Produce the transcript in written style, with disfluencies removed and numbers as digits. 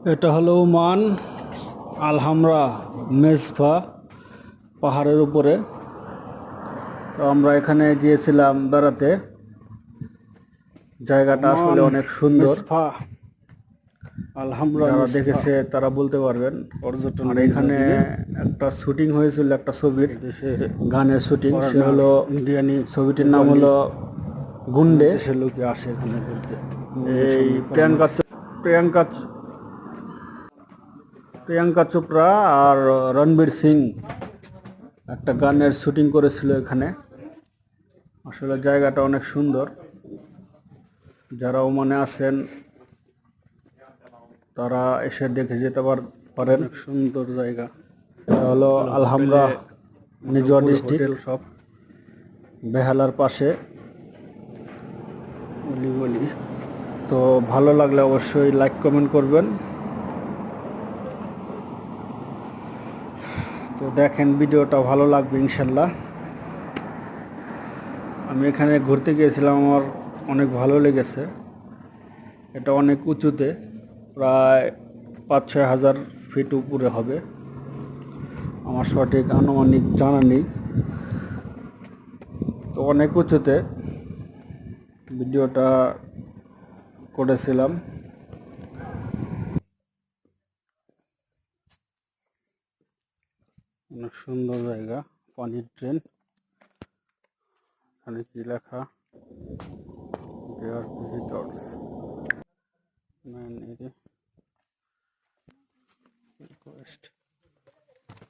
এটা হলো ওমান আলহামরা মেজফা পাহাড়ের উপরে। তো আমরা এখানে গিয়েছিলাম বেড়াতে। জায়গাটা আসলে অনেক সুন্দর। আলহামরা যারা মেজফা দেখেছে তারা বলতে পারবেন। পর্যটন আর এখানে একটা শুটিং হয়েছিল, একটা ছবির গানের শুটিং। সে হলো ইন্ডিয়ানি ছবিটির নাম হলো গুন্ডে। দেশের লোকে আসে এখানে ঘুরতে। এই প্রিয়াঙ্কা চোপড়া আর রণবীর সিং একটা গানের শুটিং করেছিল এখানে। আসলে জায়গাটা অনেক সুন্দর। যারা ওমানে আছেন তারা এসে দেখে যেতে পারেন। সুন্দর জায়গা। এটা হলো আলহামরা নিজুয়া ডিস্ট্রিক্ট, হোটেল সব বেহালার পাশে। অলিগলি। তো ভালো লাগলে অবশ্যই লাইক কমেন্ট করবেন। তো দেখেন, ভিডিওটা ভালো লাগবে ইনশাল্লাহ। আমি এখানে ঘুরতে গিয়েছিলাম, আমার অনেক ভালো লেগেছে। এটা অনেক উঁচুতে, প্রায় 5-6 হাজার ফিট উপরে হবে। আমার সঠিক আনুমানিক জানা নেই। তো অনেক উঁচুতে ভিডিওটা করেছিলাম। অনেক সুন্দর জায়গা। পানির ট্রেন। এখানে কি লেখা? দেয়ার ভিজিটর্স ম্যান এরিয়া রিকোয়েস্ট।